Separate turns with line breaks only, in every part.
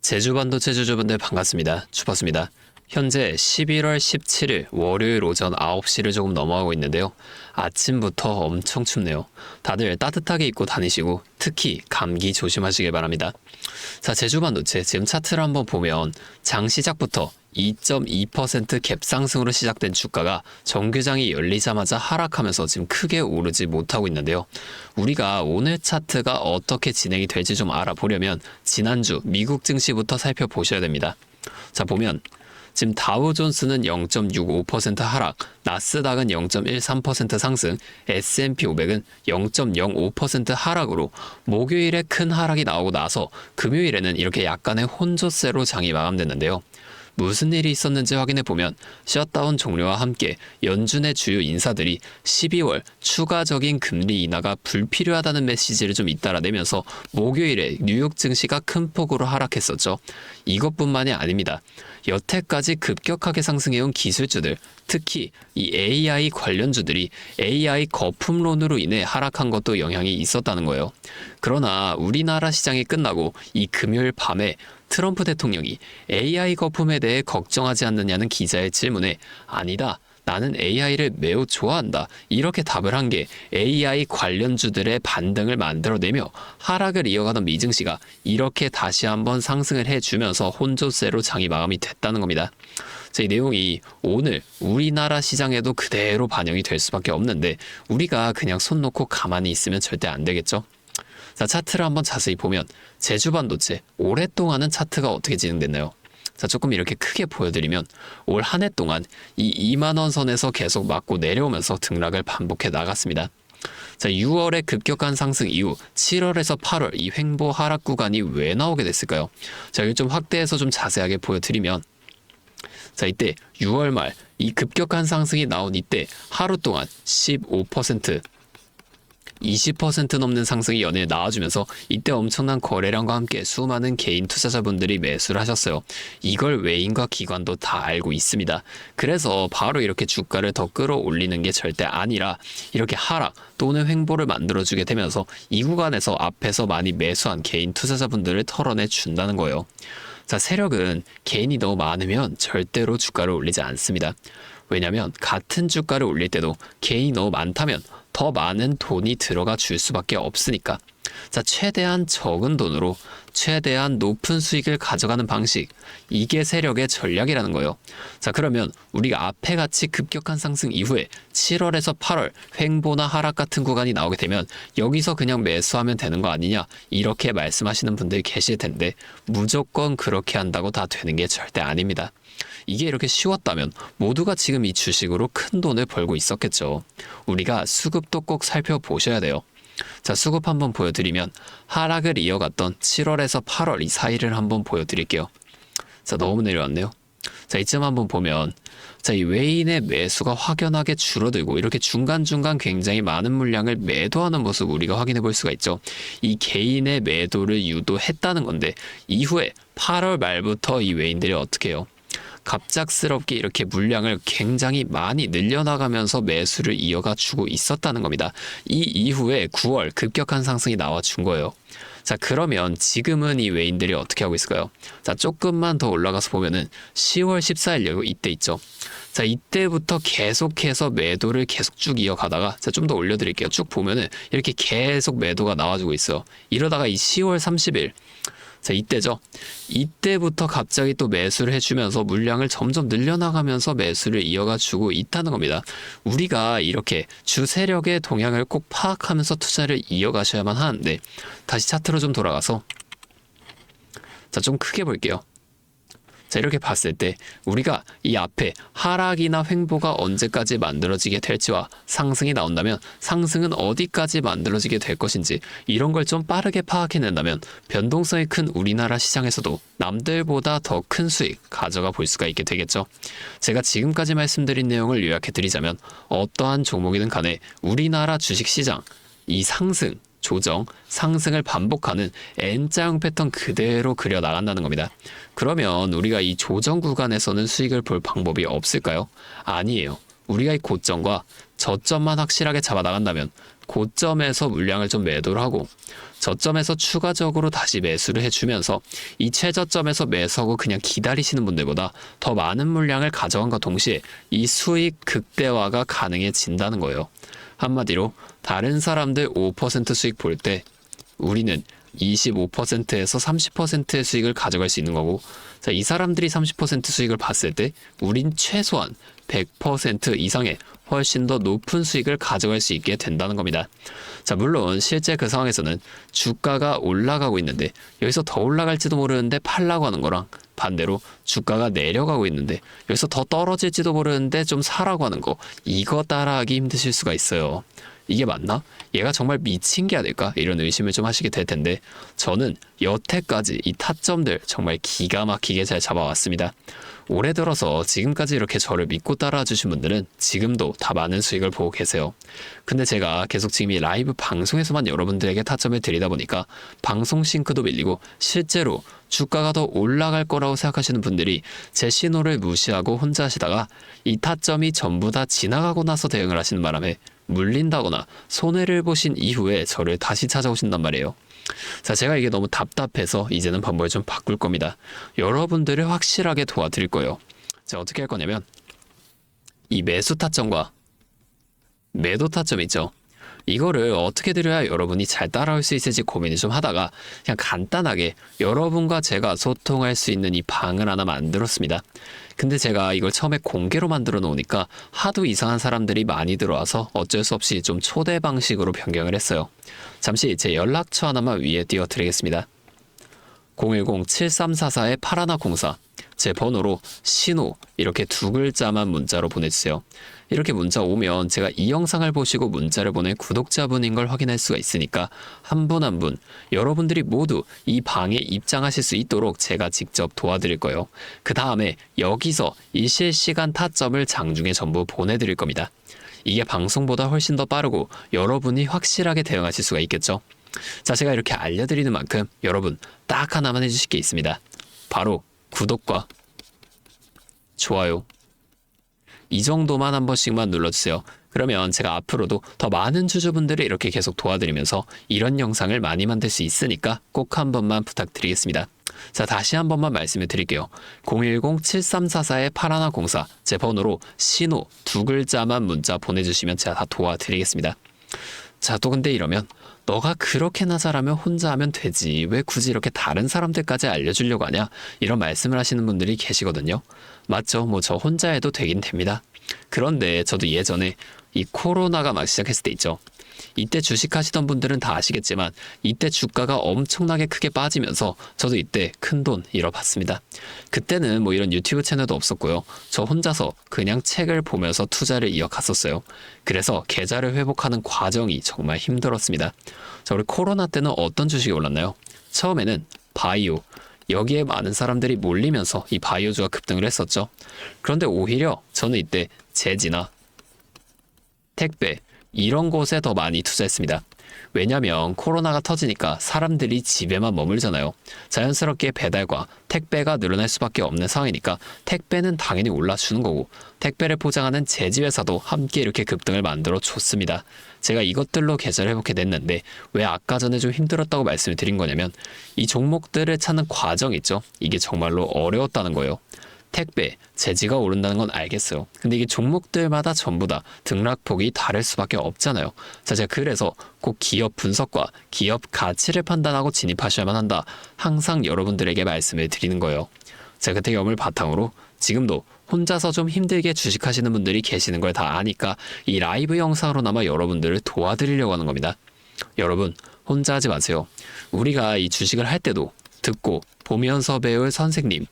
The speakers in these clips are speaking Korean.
제주반도체 주주분들 반갑습니다. 주봤습니다. 현재 11월 17일 월요일 오전 9시를 조금 넘어가고 있는데요. 아침부터 엄청 춥네요. 다들 따뜻하게 입고 다니시고 특히 감기 조심하시길 바랍니다. 자, 제주반도체 지금 차트를 한번 보면 장 시작부터 2.2% 갭 상승으로 시작된 주가가 정규장이 열리자마자 하락하면서 지금 크게 오르지 못하고 있는데요. 우리가 오늘 차트가 어떻게 진행이 될지 좀 알아보려면 지난주 미국 증시부터 살펴보셔야 됩니다. 자, 보면 지금 다우존스는 0.65% 하락, 나스닥은 0.13% 상승, S&P 500은 0.05% 하락으로 목요일에 큰 하락이 나오고 나서 금요일에는 이렇게 약간의 혼조세로 장이 마감됐는데요. 무슨 일이 있었는지 확인해 보면 셧다운 종료와 함께 연준의 주요 인사들이 12월 추가적인 금리 인하가 불필요하다는 메시지를 좀 잇따라내면서 목요일에 뉴욕 증시가 큰 폭으로 하락했었죠. 이것뿐만이 아닙니다. 여태까지 급격하게 상승해온 기술주들, 특히 이 AI 관련주들이 AI 거품론으로 인해 하락한 것도 영향이 있었다는 거예요. 그러나 우리나라 시장이 끝나고 이 금요일 밤에 트럼프 대통령이 AI 거품에 대해 걱정하지 않느냐는 기자의 질문에 아니다. 나는 AI를 매우 좋아한다. 이렇게 답을 한 게 AI 관련주들의 반등을 만들어내며 하락을 이어가던 미증시가 이렇게 다시 한번 상승을 해주면서 혼조세로 장이 마감이 됐다는 겁니다. 이 내용이 오늘 우리나라 시장에도 그대로 반영이 될 수밖에 없는데 우리가 그냥 손 놓고 가만히 있으면 절대 안 되겠죠. 자, 차트를 한번 자세히 보면 제주반도체 오랫동안은 차트가 어떻게 진행됐나요? 자, 조금 이렇게 크게 보여드리면 올 한 해 동안 이 2만원 선에서 계속 맞고 내려오면서 등락을 반복해 나갔습니다. 자, 6월의 급격한 상승 이후 7월에서 8월 이 횡보 하락 구간이 왜 나오게 됐을까요? 자, 이걸 좀 확대해서 좀 자세하게 보여드리면 자, 이때 6월 말 이 급격한 상승이 나온 이때 하루 동안 15% 20% 넘는 상승이 연이어 나와주면서 이때 엄청난 거래량과 함께 수많은 개인 투자자분들이 매수를 하셨어요. 이걸 외인과 기관도 다 알고 있습니다. 그래서 바로 이렇게 주가를 더 끌어올리는 게 절대 아니라 이렇게 하락 또는 횡보를 만들어주게 되면서 이 구간에서 앞에서 많이 매수한 개인 투자자분들을 털어내 준다는 거예요. 자, 세력은 개인이 너무 많으면 절대로 주가를 올리지 않습니다. 왜냐하면 같은 주가를 올릴 때도 개인이 너무 많다면 더 많은 돈이 들어가 줄 수밖에 없으니까. 자, 최대한 적은 돈으로 최대한 높은 수익을 가져가는 방식, 이게 세력의 전략이라는 거예요. 자, 그러면 우리가 앞에 같이 급격한 상승 이후에 7월에서 8월 횡보나 하락 같은 구간이 나오게 되면 여기서 그냥 매수하면 되는 거 아니냐, 이렇게 말씀하시는 분들이 계실 텐데 무조건 그렇게 한다고 다 되는 게 절대 아닙니다. 이게 이렇게 쉬웠다면 모두가 지금 이 주식으로 큰 돈을 벌고 있었겠죠. 우리가 수급도 꼭 살펴보셔야 돼요. 자, 수급 한번 보여드리면 하락을 이어갔던 7월에서 8월 이 사이를 한번 보여드릴게요. 자, 너무 내려왔네요. 자, 이쯤 한번 보면 자, 이 외인의 매수가 확연하게 줄어들고 이렇게 중간중간 굉장히 많은 물량을 매도하는 모습 우리가 확인해 볼 수가 있죠. 이 개인의 매도를 유도했다는 건데 이후에 8월 말부터 이 외인들이 어떻게 해요? 갑작스럽게 이렇게 물량을 굉장히 많이 늘려나가면서 매수를 이어가 주고 있었다는 겁니다. 이 이후에 9월 급격한 상승이 나와 준 거예요. 자, 그러면 지금은 이 외인들이 어떻게 하고 있을까요? 자, 조금만 더 올라가서 보면은 10월 14일 이때 있죠. 자, 이때부터 계속해서 매도를 계속 쭉 이어가다가 자, 좀 더 올려드릴게요. 쭉 보면은 이렇게 계속 매도가 나와주고 있어요. 이러다가 이 10월 30일 자, 이때죠. 이때부터 갑자기 또 매수를 해주면서 물량을 점점 늘려나가면서 매수를 이어가 주고 있다는 겁니다. 우리가 이렇게 주 세력의 동향을 꼭 파악하면서 투자를 이어가셔야만 하는데 다시 차트로 좀 돌아가서 자, 좀 크게 볼게요. 자, 이렇게 봤을 때 우리가 이 앞에 하락이나 횡보가 언제까지 만들어지게 될지와 상승이 나온다면 상승은 어디까지 만들어지게 될 것인지 이런 걸 좀 빠르게 파악해낸다면 변동성이 큰 우리나라 시장에서도 남들보다 더 큰 수익 가져가 볼 수가 있게 되겠죠. 제가 지금까지 말씀드린 내용을 요약해 드리자면 어떠한 종목이든 간에 우리나라 주식시장 이 상승 조정, 상승을 반복하는 N자형 패턴 그대로 그려 나간다는 겁니다. 그러면 우리가 이 조정 구간에서는 수익을 볼 방법이 없을까요? 아니에요. 우리가 이 고점과 저점만 확실하게 잡아 나간다면 고점에서 물량을 좀 매도를 하고 저점에서 추가적으로 다시 매수를 해주면서 이 최저점에서 매수하고 그냥 기다리시는 분들보다 더 많은 물량을 가져간과 동시에 이 수익 극대화가 가능해진다는 거예요. 한마디로 다른 사람들 5% 수익 볼 때 우리는 25%에서 30%의 수익을 가져갈 수 있는 거고, 자, 이 사람들이 30% 수익을 봤을 때 우린 최소한 100% 이상의 훨씬 더 높은 수익을 가져갈 수 있게 된다는 겁니다. 자, 물론 실제 그 상황에서는 주가가 올라가고 있는데 여기서 더 올라갈지도 모르는데 팔라고 하는 거랑, 반대로 주가가 내려가고 있는데 여기서 더 떨어질지도 모르는데 좀 사라고 하는 거, 이거 따라하기 힘드실 수가 있어요. 이게 맞나? 얘가 정말 미친 게 아닐까? 이런 의심을 좀 하시게 될 텐데, 저는 여태까지 이 타점들 정말 기가 막히게 잘 잡아왔습니다. 올해 들어서 지금까지 이렇게 저를 믿고 따라와 주신 분들은 지금도 다 많은 수익을 보고 계세요. 근데 제가 계속 지금 이 라이브 방송에서만 여러분들에게 타점을 드리다 보니까 방송 싱크도 밀리고 실제로 주가가 더 올라갈 거라고 생각하시는 분들이 제 신호를 무시하고 혼자 하시다가 이 타점이 전부 다 지나가고 나서 대응을 하시는 바람에 물린다거나 손해를 보신 이후에 저를 다시 찾아오신단 말이에요. 자, 제가 이게 너무 답답해서 이제는 방법을 좀 바꿀 겁니다. 여러분들을 확실하게 도와드릴 거예요. 자, 어떻게 할 거냐면 이 매수 타점과 매도 타점 있죠. 이거를 어떻게 드려야 여러분이 잘 따라올 수 있을지 고민을 좀 하다가 그냥 간단하게 여러분과 제가 소통할 수 있는 이 방을 하나 만들었습니다. 근데 제가 이걸 처음에 공개로 만들어 놓으니까 하도 이상한 사람들이 많이 들어와서 어쩔 수 없이 좀 초대 방식으로 변경을 했어요. 잠시 제 연락처 하나만 위에 띄워드리겠습니다. 010-7344-8104, 제 번호로 신호 이렇게 두 글자만 문자로 보내주세요. 이렇게 문자 오면 제가 이 영상을 보시고 문자를 보낸 구독자분인 걸 확인할 수가 있으니까 한 분 한 분 여러분들이 모두 이 방에 입장하실 수 있도록 제가 직접 도와드릴 거예요. 그 다음에 여기서 이 실시간 타점을 장중에 전부 보내드릴 겁니다. 이게 방송보다 훨씬 더 빠르고 여러분이 확실하게 대응하실 수가 있겠죠. 자, 제가 이렇게 알려드리는 만큼 여러분 딱 하나만 해주실 게 있습니다. 바로 구독과 좋아요, 이 정도만 한 번씩만 눌러주세요. 그러면 제가 앞으로도 더 많은 주주분들을 이렇게 계속 도와드리면서 이런 영상을 많이 만들 수 있으니까 꼭 한 번만 부탁드리겠습니다. 자, 다시 한 번만 말씀을 드릴게요. 010-7344-8104, 제 번호로 신호 두 글자만 문자 보내주시면 제가 다 도와드리겠습니다. 자, 또 근데 이러면 너가 그렇게나 잘하면 혼자 하면 되지, 왜 굳이 이렇게 다른 사람들까지 알려주려고 하냐, 이런 말씀을 하시는 분들이 계시거든요. 맞죠? 뭐 저 혼자 해도 되긴 됩니다. 그런데 저도 예전에 이 코로나가 막 시작했을 때 있죠. 이때 주식하시던 분들은 다 아시겠지만 이때 주가가 엄청나게 크게 빠지면서 저도 이때 큰돈 잃어봤습니다. 그때는 뭐 이런 유튜브 채널도 없었고요. 저 혼자서 그냥 책을 보면서 투자를 이어갔었어요. 그래서 계좌를 회복하는 과정이 정말 힘들었습니다. 자, 우리 코로나 때는 어떤 주식이 올랐나요? 처음에는 바이오, 여기에 많은 사람들이 몰리면서 이 바이오주가 급등을 했었죠. 그런데 오히려 저는 이때 제지나 택배 이런 곳에 더 많이 투자했습니다. 왜냐면 코로나가 터지니까 사람들이 집에만 머물잖아요. 자연스럽게 배달과 택배가 늘어날 수밖에 없는 상황이니까 택배는 당연히 올라주는 거고, 택배를 포장하는 제지회사도 함께 이렇게 급등을 만들어 줬습니다. 제가 이것들로 계좌를 회복해 냈는데 왜 아까 전에 좀 힘들었다고 말씀을 드린 거냐면 이 종목들을 찾는 과정 있죠. 이게 정말로 어려웠다는 거예요. 택배, 제지가 오른다는 건 알겠어요. 근데 이게 종목들마다 전부 다 등락폭이 다를 수밖에 없잖아요. 자, 제가 그래서 꼭 기업 분석과 기업 가치를 판단하고 진입하셔야만 한다, 항상 여러분들에게 말씀을 드리는 거예요. 제가 그 경험을 바탕으로 지금도 혼자서 좀 힘들게 주식하시는 분들이 계시는 걸 다 아니까 이 라이브 영상으로나마 여러분들을 도와드리려고 하는 겁니다. 여러분 혼자 하지 마세요. 우리가 이 주식을 할 때도 듣고 보면서 배울 선생님,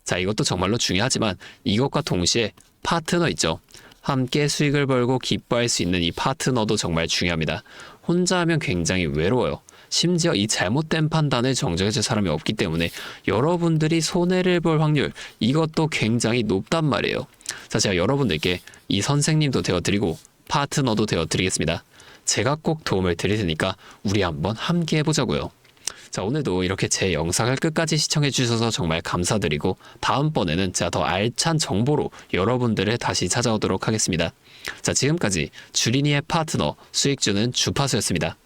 자, 이것도 정말로 중요하지만 이것과 동시에 파트너 있죠. 함께 수익을 벌고 기뻐할 수 있는 이 파트너도 정말 중요합니다. 혼자 하면 굉장히 외로워요. 심지어 이 잘못된 판단을 정정해줄 사람이 없기 때문에 여러분들이 손해를 볼 확률, 이것도 굉장히 높단 말이에요. 자, 제가 여러분들께 이 선생님도 되어드리고 파트너도 되어드리겠습니다. 제가 꼭 도움을 드릴 테니까 우리 한번 함께 해보자고요. 자, 오늘도 이렇게 제 영상을 끝까지 시청해 주셔서 정말 감사드리고 다음번에는 제가 더 알찬 정보로 여러분들을 다시 찾아오도록 하겠습니다. 자, 지금까지 주린이의 파트너 수익주는 주파수였습니다.